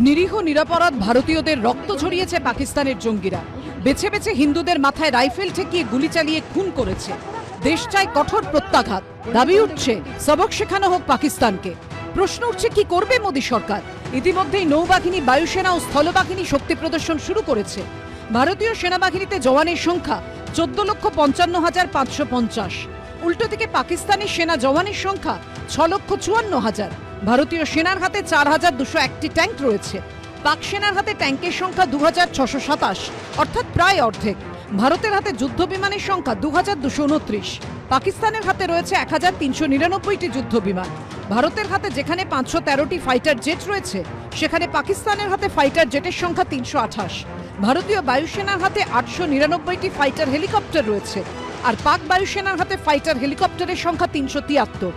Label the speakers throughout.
Speaker 1: নিরীহ নিরপরাধ ভারতীয়দের রক্ত ঝরিয়েছে পাকিস্তানের জঙ্গিরা। বেছে বেছে হিন্দুদের মাথায় রাইফেল ঠেকিয়ে গুলি চালিয়ে খুন করেছে। দেশ চায় কঠোর প্রত্যাঘাত। দাবি উঠছে সবক শেখানো হোক পাকিস্তানকে। প্রশ্ন উঠছে কি করবে মোদী সরকার। ইতিমধ্যেই নৌবাহিনী, বায়ুসেনা ও স্থলবাহিনী শক্তি প্রদর্শন শুরু করেছে। ভারতীয় সেনাবাহিনীতে জওয়ানের সংখ্যা 14,55,550। উল্টো দিকে পাকিস্তানি সেনা জওয়ানের সংখ্যা 6,54,000। ভারতীয় সেনার হাতে 4,201টি ট্যাঙ্ক রয়েছে। পাক সেনার হাতে ট্যাঙ্কের সংখ্যা 2,627, অর্থাৎ প্রায় অর্ধেক। ভারতের হাতে যুদ্ধ বিমানের সংখ্যা 2,229। পাকিস্তানের হাতে রয়েছে 1,399টি যুদ্ধ বিমান। ভারতের হাতে যেখানে 513টি ফাইটার জেট রয়েছে, সেখানে পাকিস্তানের হাতে ফাইটার জেটের সংখ্যা 328। ভারতীয় বায়ুসেনার হাতে 899টি ফাইটার হেলিকপ্টার রয়েছে, আর পাক বায়ুসেনার হাতে ফাইটার হেলিকপ্টারের সংখ্যা 373।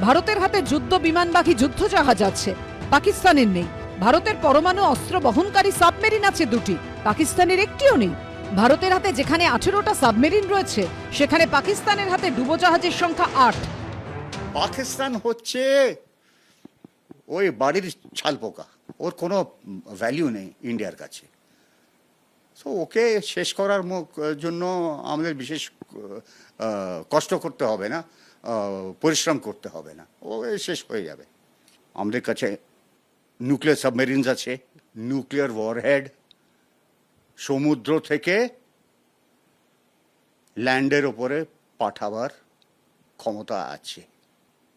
Speaker 1: ভারতের হাতে যুদ্ধ বিমানবাহী যুদ্ধজাহাজ আছে, পাকিস্তানের নেই। ভারতের পরমাণু অস্ত্র বহনকারী সাবমেরিন আছে 2টি, পাকিস্তানের একটিও নেই। ভারতের হাতে যেখানে 18টা সাবমেরিন রয়েছে, সেখানে পাকিস্তানের হাতে ডুবোজাহাজের সংখ্যা 8।
Speaker 2: পাকিস্তান হচ্ছে ওই বাড়ির ছাল পোকা, ওর কোনো ভ্যালু নেই ইন্ডিয়ার কাছে। সো ওকে শেষ করার জন্য আমাদের বিশেষ কষ্ট করতে হবে না, পরিশ্রম করতে হবে না, ও শেষ হয়ে যাবে। আমাদের কাছে নিউক্লিয়ার সাবমেরিনস আছে, নিউক্লিয়ার ওয়ারহেড, সমুদ্র থেকে ল্যান্ডের ওপরে পাঠাবার ক্ষমতা আছে।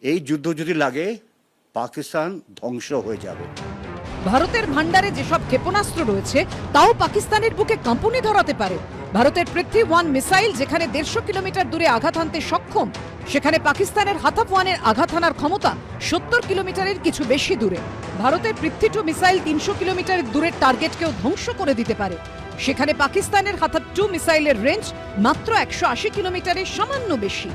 Speaker 2: এই যুদ্ধ যদি লাগে, পাকিস্তান ধ্বংস হয়ে যাবে।
Speaker 1: ভারতের ভান্ডারে যেসব ক্ষেপণাস্ত্র রয়েছে, তাও পাকিস্তানের বুকে কাঁপুনি ধরাতে পারে। ভারতের পৃথ্বী-1 মিসাইল যেখানে 150 কিলোমিটার দূরে আঘাত হানতে সক্ষম, সেখানে পাকিস্তানের হাথাফ-1-এর আঘাত হানার ক্ষমতা 70 কিলোমিটারের কিছু বেশি দূরে। ভারতের পৃথ্বী-2 মিসাইল 300 কিলোমিটার দূরের টার্গেটকেও ধ্বংস করে দিতে পারে। সেখানে পাকিস্তানের হাথাফ-2 মিসাইলের রেঞ্জ মাত্র 180 কিলোমিটারের সামান্য বেশি।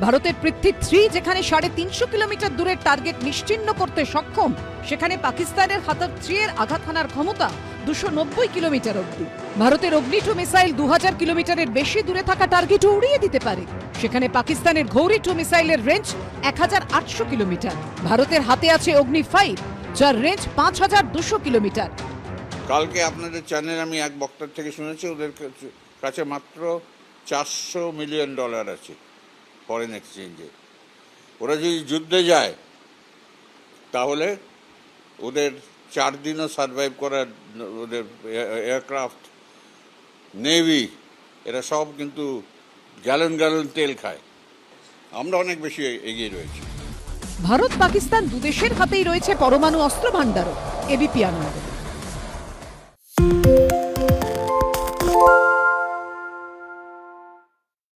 Speaker 1: ভারতের পৃথ্বী-3 যেখানে 350 কিলোমিটার দূরের টার্গেট নিশ্চিহ্ন করতে সক্ষম, সেখানে পাকিস্তানের হাথাফ-3-এর আঘাত হানার ক্ষমতা 290 কিলোমিটার অবধি। ভারতের অগ্নি-2 মিসাইল 2000 কিলোমিটারের বেশি দূরে থাকা টার্গেটও উড়িয়ে দিতে পারে। সেখানে পাকিস্তানের ঘৌরি-2 মিসাইলের রেঞ্জ 1800 কিলোমিটার। ভারতের হাতে আছে অগ্নি-5, যার রেঞ্জ 5200 কিলোমিটার।
Speaker 3: কালকে আপনাদের চ্যানেলে আমি এক বক্তার থেকে শুনেছি, ওদের কাছে মাত্র $400 মিলিয়ন আছে ফরেন এক্সচেঞ্জে। ওরা যদি যুদ্ধে যায়, তাহলে ওদের 4 দিনও সারভাইভ করার, ওদের এয়ারক্রাফট, নেভি, এরা সব কিন্তু গ্যালন গ্যালন তেল খায়। আমরা অনেক বেশি এগিয়ে রয়েছি।
Speaker 1: ভারত পাকিস্তান দুদেশের হাতেই রয়েছে পরমাণু অস্ত্র ভান্ডারও। এবিপি আনন্দ।